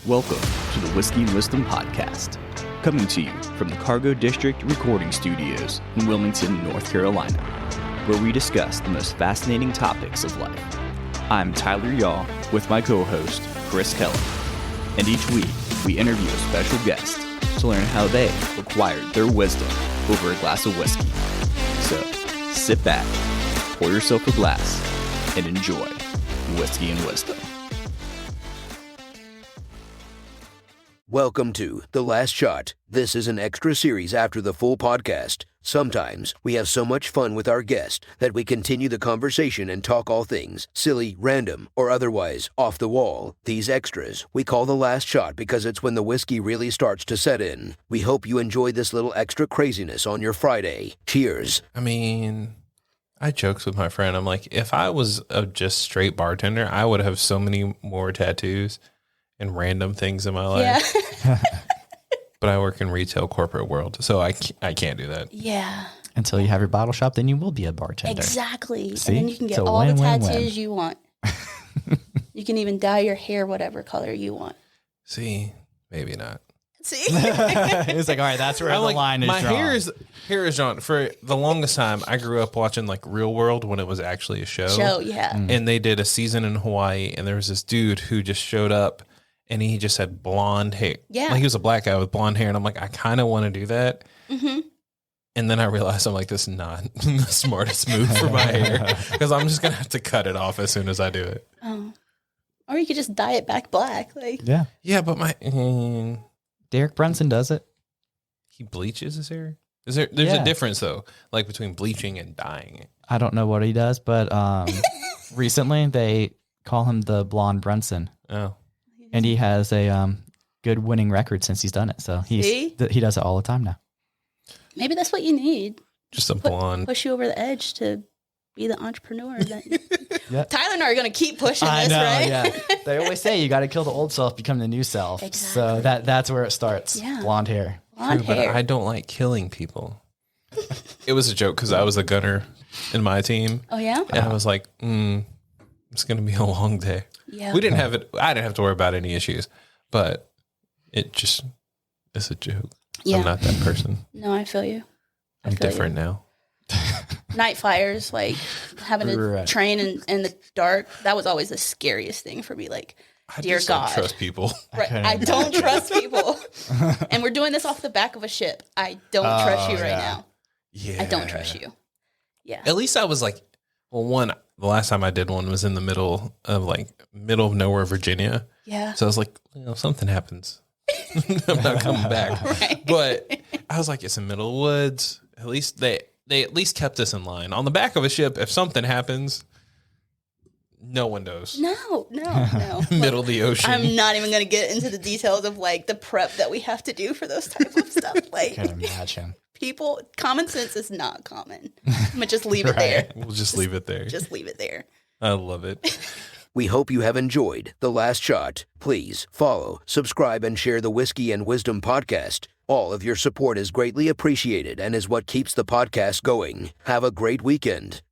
Welcome to the Whiskey and Wisdom Podcast, coming to you from the Cargo District Recording Studios in Wilmington, North Carolina, where we discuss the most fascinating topics of life. I'm Tyler Yaw with my co-host, Chris Kellum, and each week we interview a special guest to learn how they acquired their wisdom over a glass of whiskey. So, sit back, pour yourself a glass, and enjoy Whiskey and Wisdom. Welcome to The Last Shot. This is an extra series after the full podcast. Sometimes we have so much fun with our guest that we continue the conversation and talk all things silly, random, or otherwise off the wall. These extras we call The Last Shot because it's when the whiskey really starts to set in. We hope you enjoy this little extra craziness on your Friday. Cheers. I jokes with my friend. I'm like, if I was a just straight bartender, I would have so many more tattoos and random things in my life. Yeah. But I work in retail corporate world, so I can't do that. Yeah. Until you have your bottle shop, then you will be a bartender. Exactly. See? And then you can get It's a all the win-win-win. tattoos you want. You can even dye your hair whatever color you want. See, maybe not. See? It's like, all right, that's where I'm the like, line is my drawn. hair is drawn. For the longest time, I grew up watching like Real World when it was actually a show. Yeah. And they did a season in Hawaii, and there was this dude who just showed up, and he just had blonde hair. Yeah. Like he was a black guy with blonde hair, and I'm like, I kind of want to do that. Mm-hmm. And then I realized I'm like, this is not the smartest move for my hair, because I'm just gonna have to cut it off as soon as I do it. Oh. Or you could just dye it back black. Like, Yeah, but my Derek Brunson does it. he bleaches his hair. There's a difference though, like between bleaching and dyeing it. I don't know what he does, but recently they call him the Blonde Brunson, Oh, and he has a good winning record since he's done it. So he does it all the time now. maybe that's what you need. just a blonde. Push you over the edge to be the entrepreneur. That Yeah. Tyler and I are going to keep pushing I this, know, right? yeah. They always say you got to kill the old self, become the new self. So Exactly. that's where it starts. Yeah. Blonde hair. Blonde True, but hair. I don't like killing people. It was a joke because I was a gunner in my team, Oh, yeah? and I was like, it's gonna be a long day. Yeah. We didn't have it. I didn't have to worry about any issues, but it's a joke. Yeah. I'm not that person. No, I feel you. I I'm feel you. different now. Night fires, like having to Right. train in the dark, that was always the scariest thing for me. Like, I dear just don't God. trust people. right, couldn't I don't imagine. trust people. And we're doing this off the back of a ship. I don't trust you right yeah. now. Yeah, I don't trust you. Yeah. At least I was like, the last time I did one was in the middle of nowhere, Virginia. Yeah. So I was like, if something happens, I'm not coming back. Right. But I was like, it's in the middle of the woods. At least they at least kept us in line. On the back of a ship, if something happens, no one knows. No. Middle of the ocean. I'm not even going to get into the details of like the prep that we have to do for those type of stuff. Like, Can't imagine. people, common sense is not common. I'm going to just leave it there. We'll just leave it there. Just leave it there. I love it. We hope you have enjoyed The Last Shot. Please follow, subscribe, and share the Whiskey and Wisdom podcast. All of your support is greatly appreciated and is what keeps the podcast going. Have a great weekend.